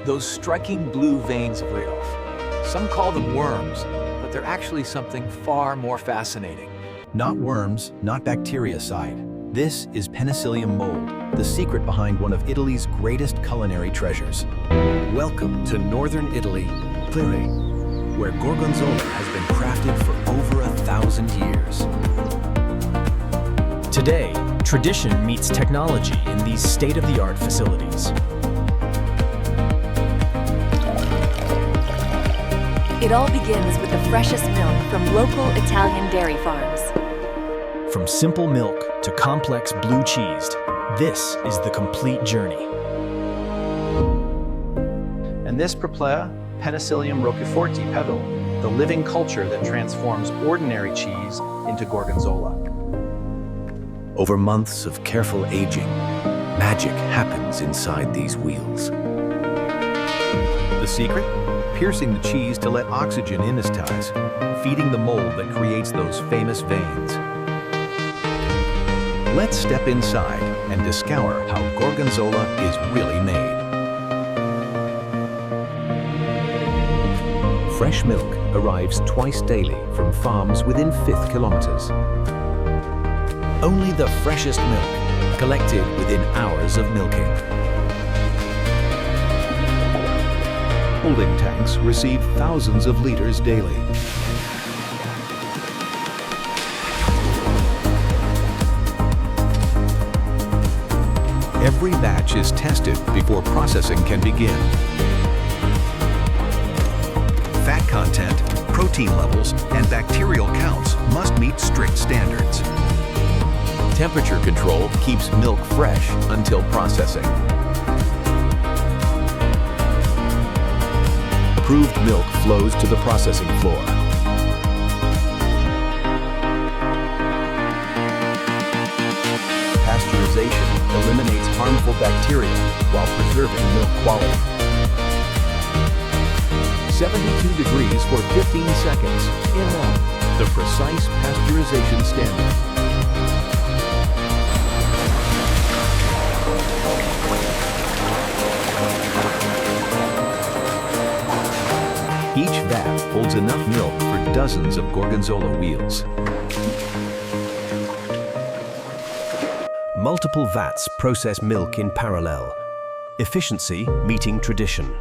those striking blue veins of Rudolph. Some call them worms, but they're actually something far more fascinating. Not worms, not bactericide. This is penicillium mold, the secret behind one of Italy's greatest culinary treasures. Welcome to northern Italy, Clare, where Gorgonzola has been crafted for over 1,000 years. Today, tradition meets technology in these state-of-the-art facilities. It all begins with the freshest milk from local Italian dairy farms. From simple milk to complex blue cheese, this is the complete journey. And this prepare Penicillium Roqueforti pedal, the living culture that transforms ordinary cheese into Gorgonzola. Over months of careful aging, magic happens inside these wheels. The secret? Piercing the cheese to let oxygen anesthetize, feeding the mold that creates those famous veins. Let's step inside and discover how Gorgonzola is really made. Fresh milk arrives twice daily from farms within 5 kilometers. Only the freshest milk, collected within hours of milking. Holding tanks receive thousands of liters daily. Every batch is tested before processing can begin. Fat content, protein levels, and bacterial counts must meet strict standards. Temperature control keeps milk fresh until processing. Approved milk flows to the processing floor. Pasteurization eliminates harmful bacteria while preserving milk quality. 72 degrees for 15 seconds in the precise pasteurization standard. Each vat holds enough milk for dozens of Gorgonzola wheels. Multiple vats process milk in parallel. Efficiency meeting tradition.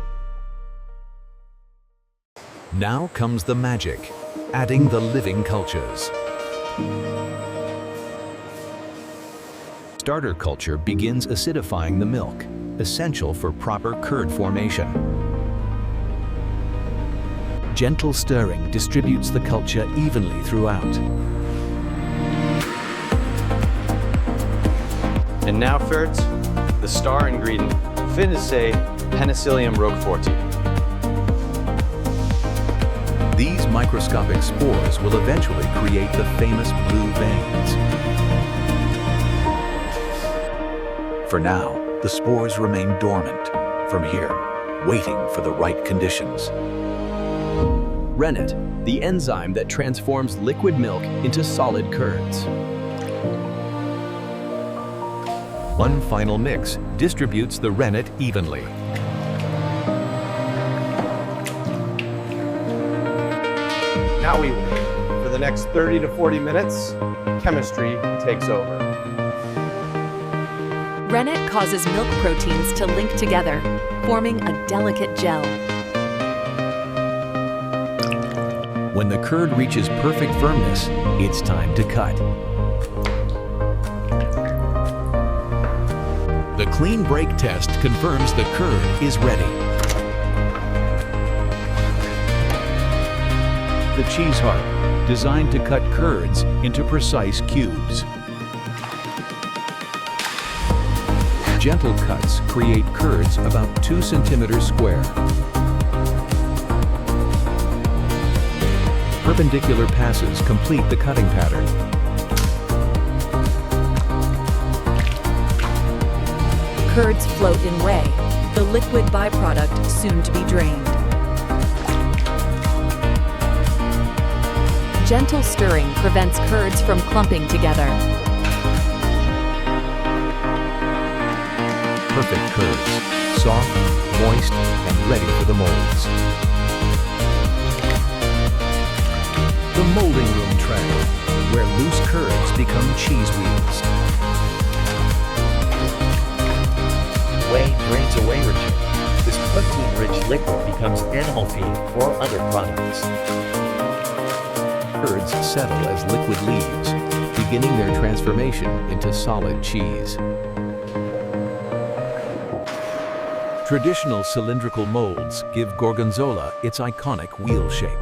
Now comes the magic, adding the living cultures. Starter culture begins acidifying the milk, essential for proper curd formation. Gentle stirring distributes the culture evenly throughout. And now, Ferds, the star ingredient, Penicillium Roqueforti. These microscopic spores will eventually create the famous blue veins. For now, the spores remain dormant. From here, waiting for the right conditions. Rennet, the enzyme that transforms liquid milk into solid curds. One final mix distributes the rennet evenly. Now we wait. For the next 30 to 40 minutes, chemistry takes over. Rennet causes milk proteins to link together, forming a delicate gel. When the curd reaches perfect firmness, it's time to cut. The clean break test confirms the curd is ready. The cheese heart, designed to cut curds into precise cubes. Gentle cuts create curds about 2 centimeters square. Perpendicular passes complete the cutting pattern. Curds float in whey, the liquid byproduct soon to be drained. Gentle stirring prevents curds from clumping together. Perfect curds, soft, moist, and the molds. The molding room tray, where loose curds become cheese wheels. Whey drains away return. This protein-rich liquid becomes animal feed for other products. Curds settle as liquid leaves, beginning their transformation into solid cheese. Traditional cylindrical molds give Gorgonzola its iconic wheel shape.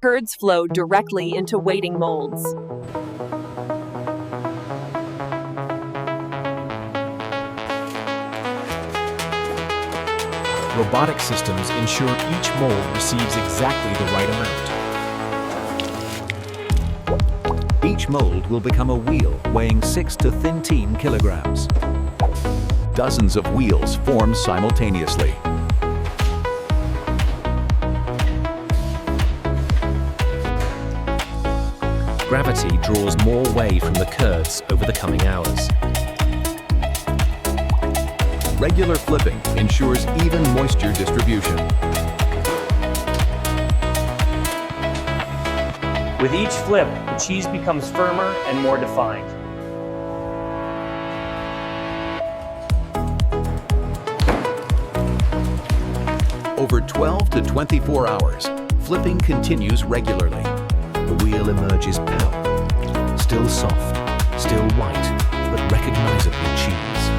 Curds flow directly into waiting molds. Robotic systems ensure each mold receives exactly the right amount. Each mold will become a wheel weighing 6 to 13 kilograms. Dozens of wheels form simultaneously. Gravity draws more whey from the curds over the coming hours. Regular flipping ensures even moisture distribution. With each flip, the cheese becomes firmer and more defined. Over 12 to 24 hours, flipping continues regularly. The wheel emerges pale, still soft, still white, but recognizably cheese.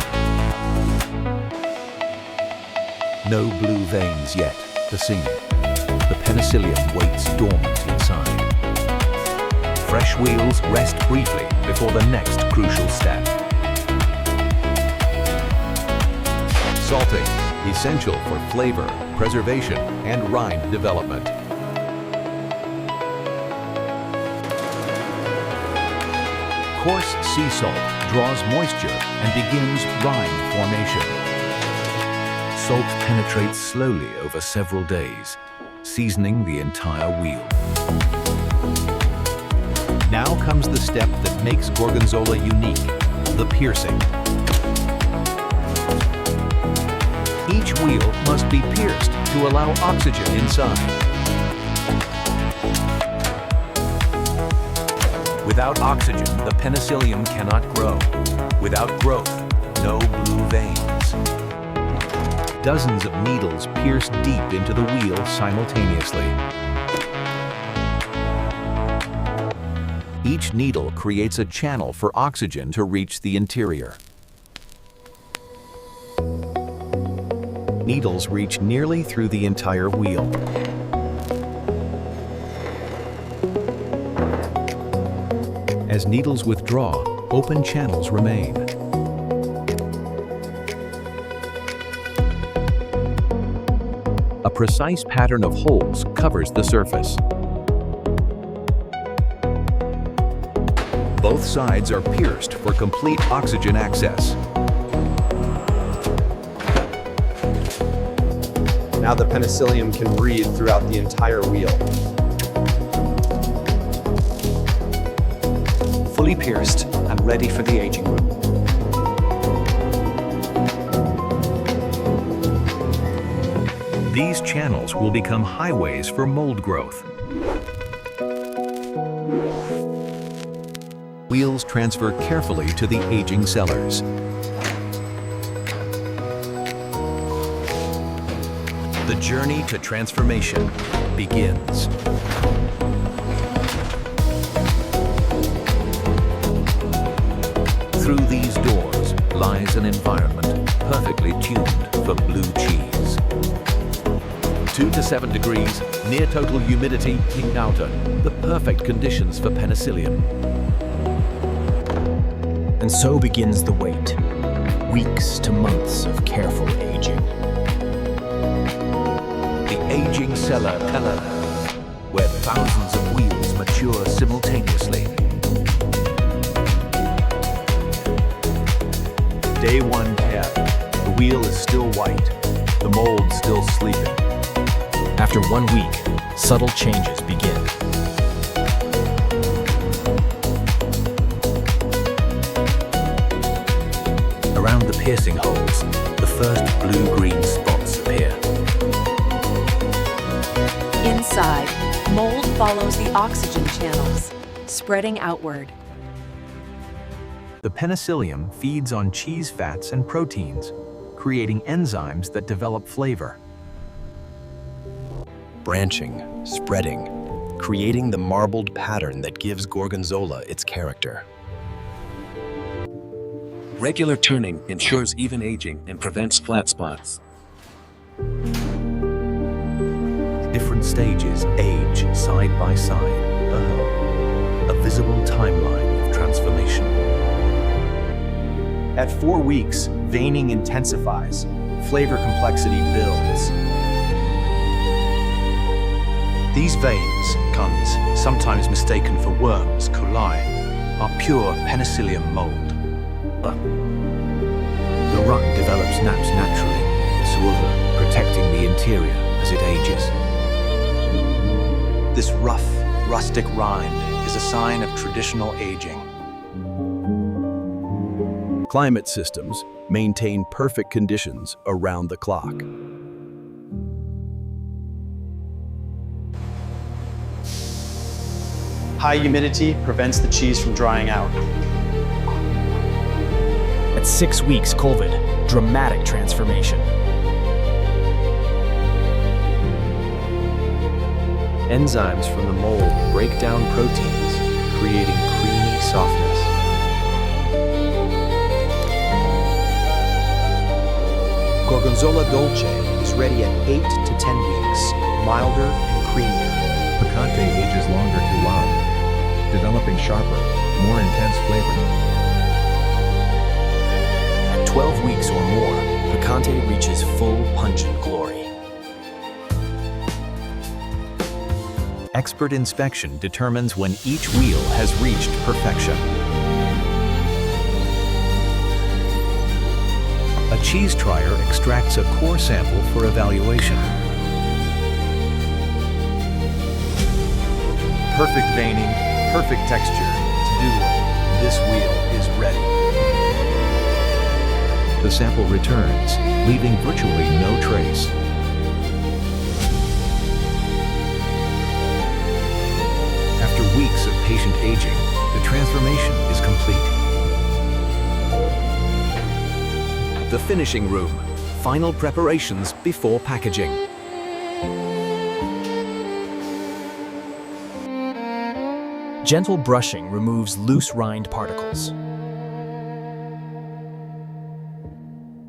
No blue veins yet to sing. The penicillium waits dormant inside. Fresh wheels rest briefly before the next crucial step. Salting, essential for flavor, preservation, and rind development. Coarse sea salt draws moisture and begins rind formation. Salt penetrates slowly over several days, seasoning the entire wheel. Now comes the step that makes Gorgonzola unique, the piercing. Each wheel must be pierced to allow oxygen inside. Without oxygen, the penicillium cannot grow. Without growth, no blue veins. Dozens of needles pierce deep into the wheel simultaneously. Each needle creates a channel for oxygen to reach the interior. Needles reach nearly through the entire wheel. As needles withdraw, open channels remain. A precise pattern of holes covers the surface. Both sides are pierced for complete oxygen access. Now the penicillium can breathe throughout the entire wheel. Fully pierced and ready for the aging room. These channels will become highways for mold growth. Wheels transfer carefully to the aging cellars. The journey to transformation begins. Through these doors lies an environment perfectly tuned for blue cheese. 2 to 7 degrees, near total humidity, outer, the perfect conditions for penicillium. And so begins the wait. Weeks to months of careful aging. The aging cellar, where thousands of wheels mature simultaneously. Day 1 PM. The wheel is still white. The mold still sleeping. After 1 week, subtle changes begin. Around the piercing holes, the first blue-green spots inside, mold follows the oxygen channels, spreading outward. The penicillium feeds on cheese fats and proteins, creating enzymes that develop flavor. Branching, spreading, creating the marbled pattern that gives Gorgonzola its character. Regular turning ensures even aging and prevents flat spots. Different stages age side by side, a visible timeline of transformation. At 4 weeks, veining intensifies, flavor complexity builds. These veins, gums, sometimes mistaken for worms, coli, are pure penicillium mold. The rung develops naps naturally, protecting the interior as it ages. This rough, rustic rind is a sign of traditional aging. Climate systems maintain perfect conditions around the clock. High humidity prevents the cheese from drying out. At 6 weeks, Colvid, dramatic transformation. Enzymes from the mold break down proteins, creating creamy softness. Gorgonzola Dolce is ready at 8 to 10 weeks, milder and creamier. Picante ages longer to love, developing sharper, more intense flavor. At 12 weeks or more, Picante reaches full pungent glory. Expert inspection determines when each wheel has reached perfection. A cheese trier extracts a core sample for evaluation. Perfect veining, perfect texture. To do it, this wheel is ready. The sample returns, leaving virtually no trace. After weeks of patient aging, the transformation is complete. The finishing room. Final preparations before packaging. Gentle brushing removes loose rind particles.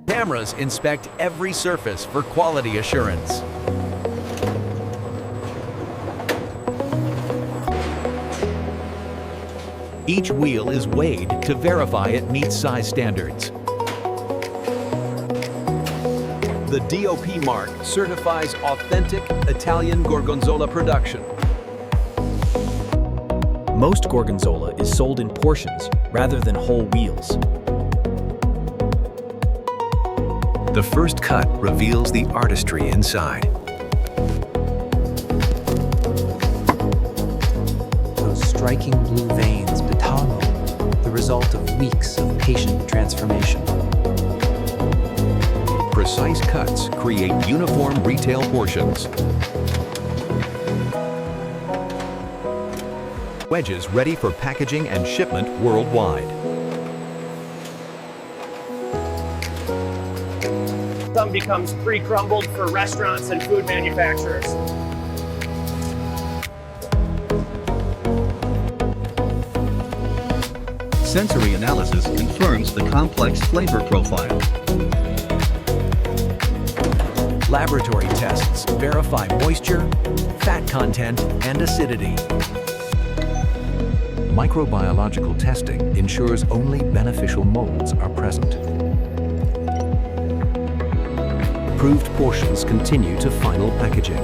Cameras inspect every surface for quality assurance. Each wheel is weighed to verify it meets size standards. The DOP mark certifies authentic Italian Gorgonzola production. Most Gorgonzola is sold in portions rather than whole wheels. The first cut reveals the artistry inside. Those striking blue veins, Bitalo, the result of weeks of patient transformation. Precise cuts create uniform retail portions. Wedges ready for packaging and shipment worldwide. Some becomes pre-crumbled for restaurants and food manufacturers. Sensory analysis confirms the complex flavor profile. Laboratory tests verify moisture, fat content, and acidity. Microbiological testing ensures only beneficial molds are present. Approved portions continue to final packaging.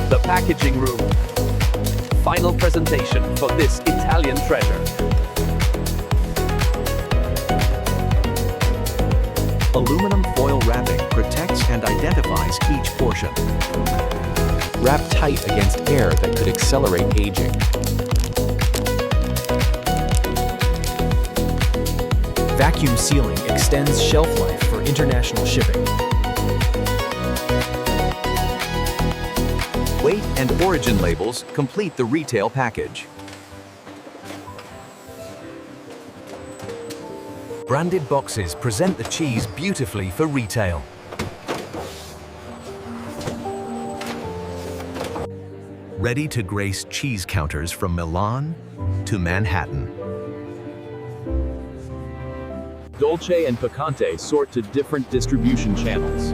The packaging room. Final presentation for this Italian treasure. Aluminum foil wrapping protects and identifies each portion. Wrap tight against air that could accelerate aging. Vacuum sealing extends shelf life for international shipping. Weight and origin labels complete the retail package. Branded boxes present the cheese beautifully for retail. Ready to grace cheese counters from Milan to Manhattan. Dolce and Picante sort to different distribution channels.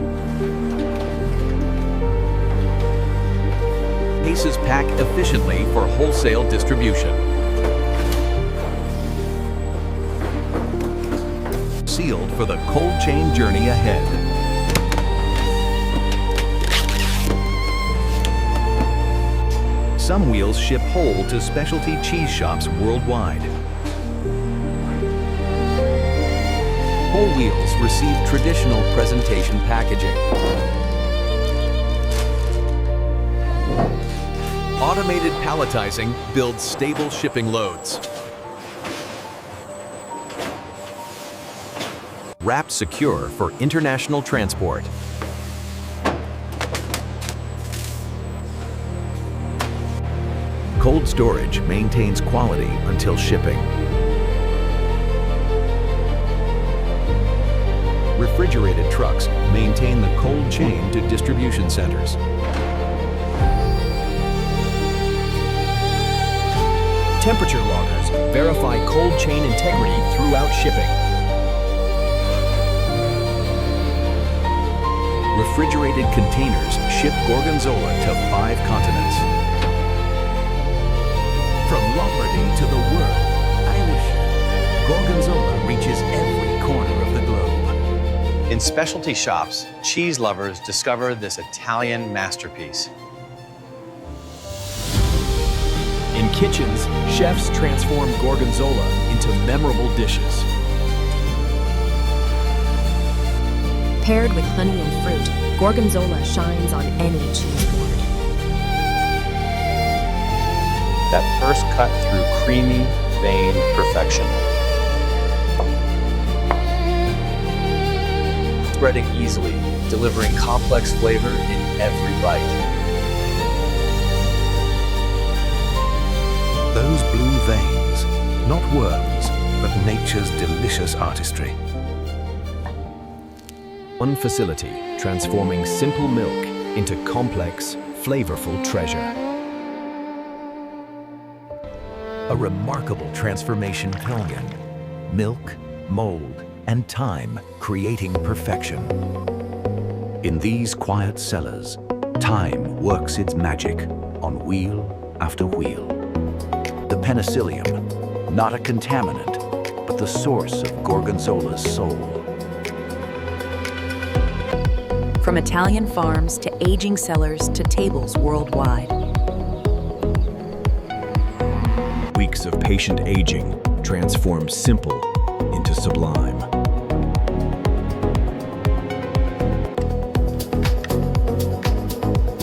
Cases pack efficiently for wholesale distribution. Sealed for the cold chain journey ahead. Some wheels ship whole to specialty cheese shops worldwide. Whole wheels receive traditional presentation packaging. Automated palletizing builds stable shipping loads. Wrapped secure for international transport. Cold storage maintains quality until shipping. Refrigerated trucks maintain the cold chain to distribution centers. Temperature loggers verify cold chain integrity throughout shipping. Refrigerated containers ship Gorgonzola to 5 continents. From Lombardy to the world, Irish Gorgonzola reaches every corner of the globe. In specialty shops, cheese lovers discover this Italian masterpiece. In kitchens, chefs transform Gorgonzola into memorable dishes. Paired with honey and fruit, Gorgonzola shines on any cheese board. That first cut through creamy, veined perfection. Spreading easily, delivering complex flavor in every bite. Those blue veins, not worms, but nature's delicious artistry. One facility transforming simple milk into complex, flavorful treasure. A remarkable transformation began. Milk, mold, and time creating perfection. In these quiet cellars, time works its magic on wheel after wheel. The penicillium, not a contaminant, but the source of Gorgonzola's soul. From Italian farms to aging cellars to tables worldwide. Weeks of patient aging transform simple into sublime.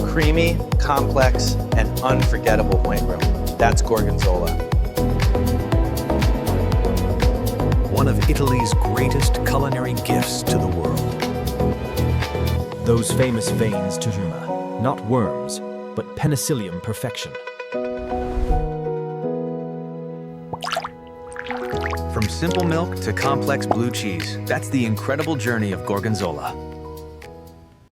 Creamy, complex, and unforgettable point room. That's Gorgonzola. One of Italy's greatest culinary gifts to the world. Those famous veins to Juma, not worms, but penicillium perfection. From simple milk to complex blue cheese, that's the incredible journey of Gorgonzola.